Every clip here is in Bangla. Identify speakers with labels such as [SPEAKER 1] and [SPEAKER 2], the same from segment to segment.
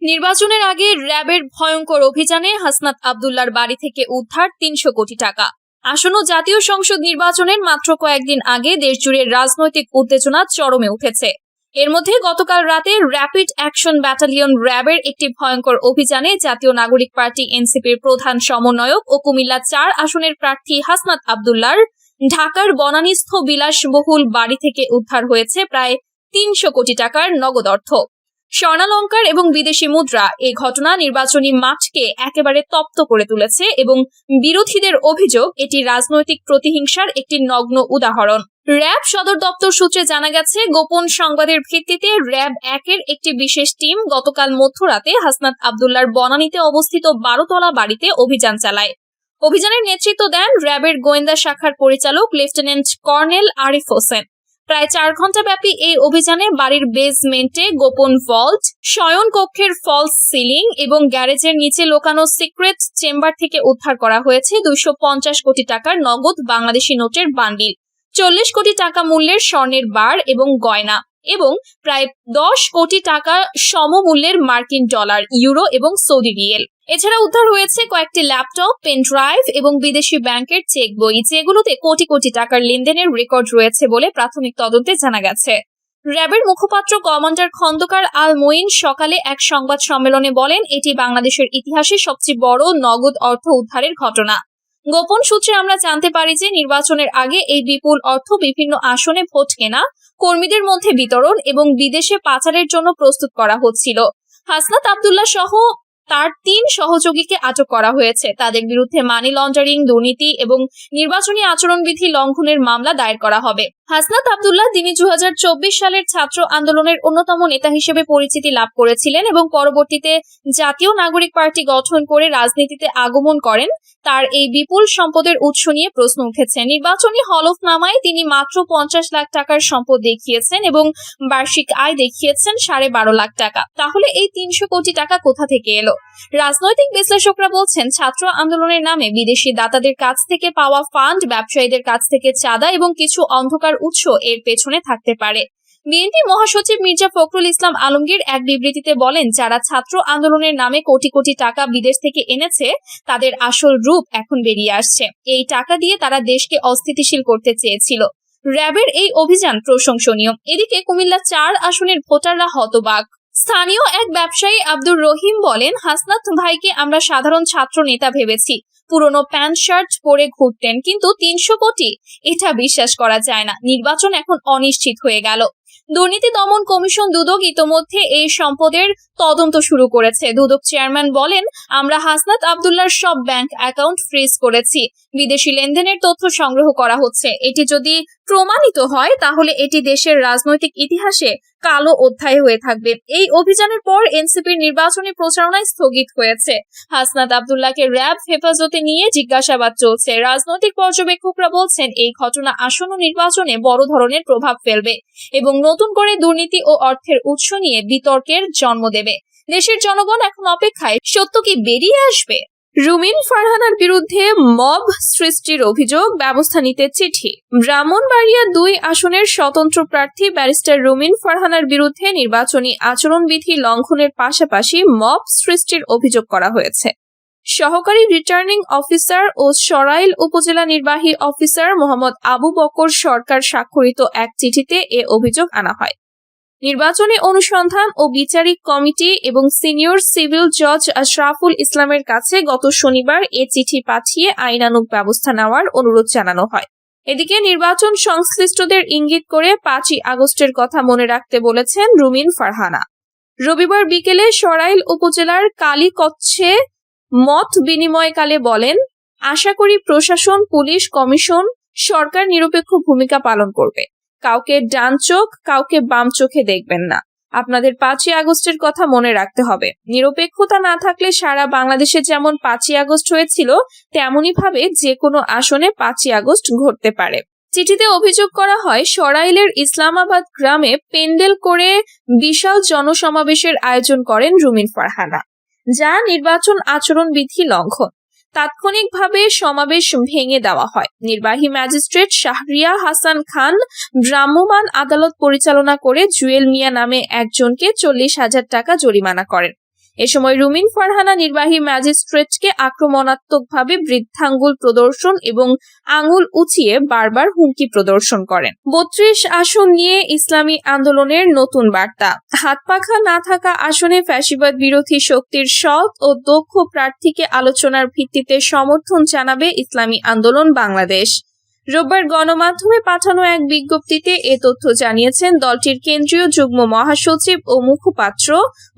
[SPEAKER 1] নির্বাচনের আগে র্যাবের ভয়ঙ্কর অভিযানে হাসনাত আব্দুল্লাহর বাড়ি থেকে উদ্ধার ৩০০ কোটি টাকা। আসন্ন জাতীয় সংসদ নির্বাচনের মাত্র কয়েকদিন আগে দেশজুড়ে রাজনৈতিক উত্তেজনা চরমে উঠেছে। এর মধ্যে গতকাল রাতে র্যাপিড অ্যাকশন ব্যাটালিয়ন র্যাবের একটি ভয়ঙ্কর অভিযানে জাতীয় নাগরিক পার্টি এনসিপির প্রধান সমন্বয়ক ও কুমিল্লা ৪ আসনের প্রার্থী হাসনাত আব্দুল্লাহর ঢাকার বনানীস্থ বিলাসবহুল বাড়ি থেকে উদ্ধার হয়েছে প্রায় ৩০০ কোটি টাকার নগদ অর্থ, স্বর্ণালংকার এবং বিদেশি মুদ্রা। এই ঘটনা নির্বাচনী মাঠকে একেবারে তপ্ত করে তুলেছে এবং বিরোধীদের অভিযোগ এটি রাজনৈতিক প্রতিহিংসার একটি নগ্ন উদাহরণ। র্যাব সদর দপ্তর সূত্রে জানা গেছে, গোপন সংবাদের ভিত্তিতে র্যাব ১-এর একটি বিশেষ টিম গতকাল মধ্যরাতে হাসনাত আব্দুল্লাহর বনানীতে অবস্থিত ১২তলা বাড়িতে অভিযান চালায়। অভিযানের নেতৃত্ব দেন র্যাবের গোয়েন্দা শাখার পরিচালক লেফটেন্যান্ট কর্নেল আরিফ হোসেন। প্রায় ৪ ঘন্টা ব্যাপী এই অভিযানে বাড়ির বেসমেন্টে গোপন ভল্ট, শয়ন কক্ষের ফলস সিলিং এবং গ্যারেজের নিচে লোকানো সিক্রেট চেম্বার থেকে উদ্ধার করা হয়েছে ২৫০ কোটি টাকার নগদ বাংলাদেশি নোটের বান্ডিল, ৪০ কোটি টাকা মূল্যের স্বর্ণের বার এবং গয়না এবং প্রায় ১০ কোটি টাকা সমমূল্যের মার্কিন ডলার, ইউরো এবং সৌদি রিয়েল। এছাড়া উদ্ধার হয়েছে কয়েকটি ল্যাপটপ, পেন ড্রাইভ এবং বিদেশি ব্যাংকের চেক বই, যেগুলোতে কোটি কোটি টাকার লেনদেনের রেকর্ড রয়েছে বলে প্রাথমিক তদন্তে জানা গেছে। র্যাবের মুখপাত্র কমান্ডার খন্দকার আল মঈন সকালে এক সংবাদ সম্মেলনে বলেন, এটি বাংলাদেশের ইতিহাসে সবচেয়ে বড় নগদ অর্থ উদ্ধারের ঘটনা। গোপন সূত্রে আমরা জানতে পারি যে নির্বাচনের আগে এই বিপুল অর্থ বিভিন্ন আসনে ভোট কেনা, কর্মীদের মধ্যে বিতরণ এবং বিদেশে পাচারের জন্য প্রস্তুত করা হচ্ছিল। হাসনাত আব্দুল্লাহ সহ তার ৩ সহযোগীকে আটক করা হয়েছে। তাদের বিরুদ্ধে মানি লন্ডারিং, দুর্নীতি এবং নির্বাচনী আচরণবিধি লঙ্ঘনের মামলা দায়ের করা হবে। হাসনাত আব্দুল্লাহ তিনি ২০২৪ সালের ছাত্র আন্দোলনের অন্যতম নেতা হিসেবে পরিচিতি লাভ করেছিলেন এবং পরবর্তীতে জাতীয় নাগরিক পার্টি গঠন করে রাজনীতিতে আগমন করেন। তার এই বিপুল সম্পদের উৎস নিয়ে প্রশ্ন উঠেছে। নির্বাচনী হলফনামায় তিনি মাত্র ৫০ লাখ টাকার সম্পদ দেখিয়েছেন এবং বার্ষিক আয় দেখিয়েছেন ১২.৫ লাখ টাকা। তাহলে এই ৩০০ কোটি টাকা কোথা থেকে এলো? রাজনৈতিক বিশ্লেষকরা বলছেন, ছাত্র আন্দোলনের নামে বিদেশি দাতাদের কাছ থেকে পাওয়া ফান্ড, ব্যবসায়ীদের কাছ থেকে চাঁদা এবং কিছু অন্ধকার উৎস এর পেছনে থাকতে পারে। বিএনপি মহাসচিব মির্জা ফখরুল ইসলাম আলমগীর এক বিবৃতিতে বলেন, যারা ছাত্র আন্দোলনের নামে কোটি কোটি টাকা বিদেশ থেকে এনেছে তাদের আসল রূপ এখন বেরিয়ে আসছে। এই টাকা দিয়ে তারা দেশকে অস্থিতিশীল করতে চেয়েছিল। র্যাবের এই অভিযান প্রশংসনীয়। এদিকে কুমিল্লা ৪ আসনের ভোটাররা হতবাক। স্থানীয় এক ব্যবসায়ী আব্দুর রহিম বলেন, হাসনাত ভাইকে আমরা সাধারণ ছাত্র নেতা ভেবেছি। পুরনো প্যান্ট শার্ট পরে ঘুরতেন, কিন্তু ৩০০ কোটি, এটা বিশ্বাস করা যায় না। নির্বাচন এখন অনিশ্চিত হয়ে গেল। দুর্নীতি দমন কমিশন দুদক ইতোমধ্যে এই সম্পদের তদন্ত শুরু করেছে। দুদক চেয়ারম্যান বলেন, আমরা হাসনাত আব্দুল্লাহর সব ব্যাংক অ্যাকাউন্ট ফ্রিজ করেছি। বিদেশি লেনদেনের তথ্য সংগ্রহ করা হচ্ছে। এটি যদি প্রমাণিত হয় তাহলে এটি দেশের রাজনৈতিক ইতিহাসে কালো অধ্যায় হয়ে থাকবে। এই অভিযানের পর এনসিপির নির্বাচনী প্রচারণায় স্থগিত হয়েছে। হাসনাত আব্দুল্লাহকে র্যাব হেফাজতে নিয়ে জিজ্ঞাসাবাদ চলছে। রাজনৈতিক পর্যবেক্ষকরা বলছেন, এই ঘটনা আসন্ন নির্বাচনে বড় ধরনের প্রভাব ফেলবে এবং নতুন করে দুর্নীতি ও অর্থের উৎস নিয়ে বিতর্কের জন্ম দেবে। দেশের জনগণ এখন অপেক্ষায়, সত্য কি বেরিয়ে আসবে? রুমিন ফারহানার বিরুদ্ধে মব সৃষ্টির অভিযোগ, ব্যবস্থা নিতে চিঠি। ব্রাহ্মণবাড়িয়া ২ আসনের স্বতন্ত্র প্রার্থী ব্যারিস্টার রুমিন ফারহানার বিরুদ্ধে নির্বাচনী আচরণবিধি লঙ্ঘনের পাশাপাশি মব সৃষ্টির অভিযোগ করা হয়েছে। সহকারী রিটার্নিং অফিসার ও সরাইল উপজেলা নির্বাহী অফিসার মোহাম্মদ আবু বকর সরকার স্বাক্ষরিত এক চিঠিতে এ অভিযোগ আনা হয়। নির্বাচনী অনুসন্ধান ও বিচারিক কমিটি এবং সিনিয়র সিভিল জজ আশরাফুল ইসলামের কাছে গত শনিবার এ চিঠি পাঠিয়ে আইনানুগ ব্যবস্থা নেওয়ার অনুরোধ জানানো হয়। এদিকে নির্বাচন সংশ্লিষ্টদের ইঙ্গিত করে ৫ই আগস্টের কথা মনে রাখতে বলেছেন রুমিন ফারহানা। রবিবার বিকেলে সরাইল উপজেলার কালীকচ্ছে মত বিনিময়কালে বলেন, আশা করি প্রশাসন, পুলিশ, কমিশন, সরকার নিরপেক্ষ ভূমিকা পালন করবে। কাউকে ডান চোখ, কাউকে বাম চোখে দেখবেন না। আপনাদের ৫ই আগস্টের কথা মনে রাখতে হবে। নিরপেক্ষতা না থাকলে সারা বাংলাদেশে যেমন ৫ই আগস্ট হয়েছিল, তেমনি ভাবে যে কোনো আসনে ৫ই আগস্ট ঘটতে পারে। চিঠিতে অভিযোগ করা হয়, সরাইলের ইসলামাবাদ গ্রামে পেন্ডেল করে বিশাল জনসমাবেশের আয়োজন করেন রুমিন ফারহানা, যা নির্বাচন আচরণবিধি লঙ্ঘন। তাৎক্ষণিকভাবে সমাবেশ ভেঙে দেওয়া হয়। নির্বাহী ম্যাজিস্ট্রেট শাহরিয়া হাসান খান ভ্রাম্যমাণ আদালত পরিচালনা করে জুয়েল মিয়া নামে একজনকে ৪০,০০০ টাকা জরিমানা করেন। এ সময় রুমিন ফারহানা নির্বাহী ম্যাজিস্ট্রেটকে আক্রমণাত্মকভাবে বৃদ্ধাঙ্গুল প্রদর্শন এবং আঙুল উঁচিয়ে বারবার হুমকি প্রদর্শন করেন। 32 আসন নিয়ে ইসলামী আন্দোলনের নতুন বার্তা। হাতপাখা না থাকা আসনে ফ্যাসিবাদ বিরোধী শক্তির সৎ ও দক্ষ প্রার্থীকে আলোচনার ভিত্তিতে সমর্থন জানাবে ইসলামী আন্দোলন বাংলাদেশ। রোববার গণমাধ্যমে পাঠানো এক বিজ্ঞপ্তিতে এ তথ্য জানিয়েছেন দলটির কেন্দ্রীয় যুগ্ম মহাসচিব ও মুখপাত্র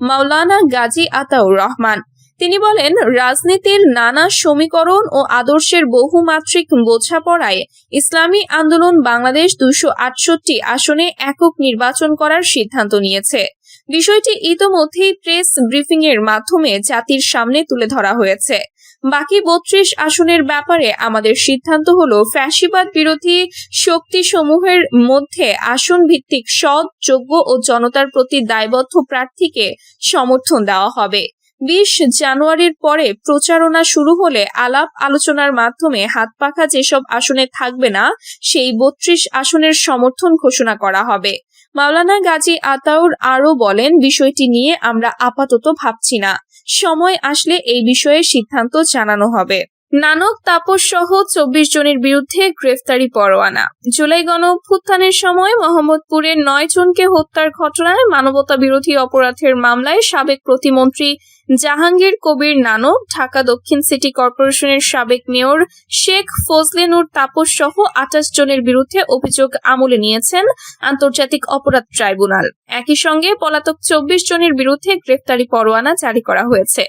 [SPEAKER 1] মাওলানা গাজী আতাউর রহমান। তিনি বলেন, রাজনীতির নানা সমীকরণ ও আদর্শের বহুমাত্রিক বোঝাপড়ায় ইসলামী আন্দোলন বাংলাদেশ 268 আসনে একক নির্বাচন করার সিদ্ধান্ত নিয়েছে। বিষয়টি ইতোমধ্যেই প্রেস ব্রিফিং এর মাধ্যমে জাতির সামনে তুলে ধরা হয়েছে। বাকি 32 আসনের ব্যাপারে আমাদের সিদ্ধান্ত হলো ফ্যাসিবাদ বিরোধী শক্তিসমূহের মধ্যে আসন ভিত্তিক সৎ, যোগ্য ও জনতার প্রতি দায়বদ্ধ প্রার্থীকে সমর্থন দেওয়া হবে। 20 জানুয়ারির পরে প্রচারণা শুরু হলে আলাপ আলোচনার মাধ্যমে হাতপাখা যেসব আসনে থাকবে না সেই 32 আসনের সমর্থন ঘোষণা করা হবে। মাওলানা গাজী আতাউর আরও বলেন, বিষয়টি নিয়ে আমরা আপাতত ভাবছি না, সময় আসলে এই বিষয়ে সিদ্ধান্ত জানানো হবে। নানক তাপস সহ 24 জনের বিরুদ্ধে গ্রেফতারি পরোয়ানা। জুলাই গণঅভ্যুত্থানের সময় মোহাম্মদপুরের 9 জনকে হত্যার ঘটনায় মানবতা বিরোধী অপরাধের মামলায় সাবেক প্রতিমন্ত্রী জাহাঙ্গীর কবির নানক, ঢাকা দক্ষিণ সিটি কর্পোরেশনের সাবেক মেয়র শেখ ফজলে নূর তাপস সহ 28 জনের বিরুদ্ধে অভিযোগ আমলে নিয়েছেন আন্তর্জাতিক অপরাধ ট্রাইব্যুনাল। একই সঙ্গে পলাতক 24 জনের বিরুদ্ধে গ্রেফতারি পরোয়ানা জারি করা হয়েছে।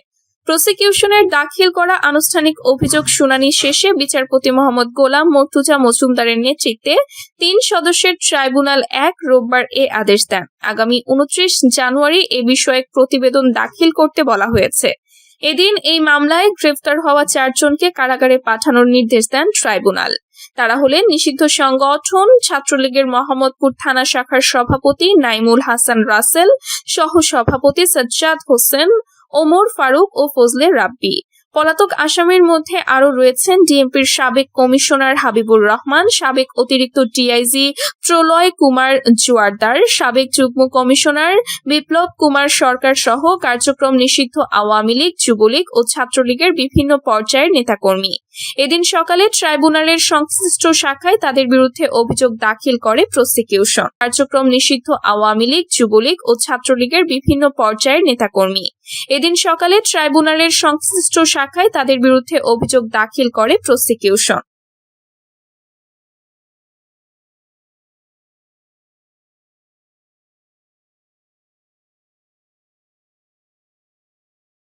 [SPEAKER 1] প্রসিকিউশনের দাখিল করা আনুষ্ঠানিক অভিযোগ শুনানি শেষে বিচারপতি মোহাম্মদ গোলাম মর্তুজা মজুমদারের নেতৃত্বে 3 সদস্যের ট্রাইব্যুনাল 1 রোববার এ আদেশ দেন। আগামী 29 জানুয়ারি এ বিষয়ে প্রতিবেদন দাখিল করতে বলা হয়েছে। এদিন এই মামলায় গ্রেফতার হওয়া 4 জনকে কারাগারে পাঠানোর নির্দেশ দেন ট্রাইব্যুনাল। তারা হলেন নিষিদ্ধ সংগঠন ছাত্রলীগের মোহাম্মদপুর থানা শাখার সভাপতি নাইমুল হাসান রাসেল, সহ সভাপতি সাজ্জাদ হোসেন, ওমর ফারুক ও ফজলে রাব্বি। পলাতক আসামির মধ্যে আরও রয়েছেন ডিএমপির সাবেক কমিশনার হাবিবুর রহমান, সাবেক অতিরিক্ত ডিআইজি প্রলয় কুমার জোয়ারদার, সাবেক যুগ্ম কমিশনার বিপ্লব কুমার সরকার সহ কার্যক্রম নিষিদ্ধ আওয়ামী লীগ, যুবলীগ ও ছাত্রলীগের বিভিন্ন পর্যায়ের নেতাকর্মী। এদিন সকালে ট্রাইব্যুনালের সংশ্লিষ্ট শাখায় তাদের বিরুদ্ধে অভিযোগ দাখিল করে প্রসিকিউশন। কার্যক্রম নিষিদ্ধ আওয়ামী লীগ, যুবলীগ ও ছাত্রলীগের বিভিন্ন পর্যায়ের নেতাকর্মী। এদিন সকালে ট্রাইব্যুনালের সংশ্লিষ্ট শাখায় তাদের বিরুদ্ধে অভিযোগ দাখিল করে প্রসিকিউশন।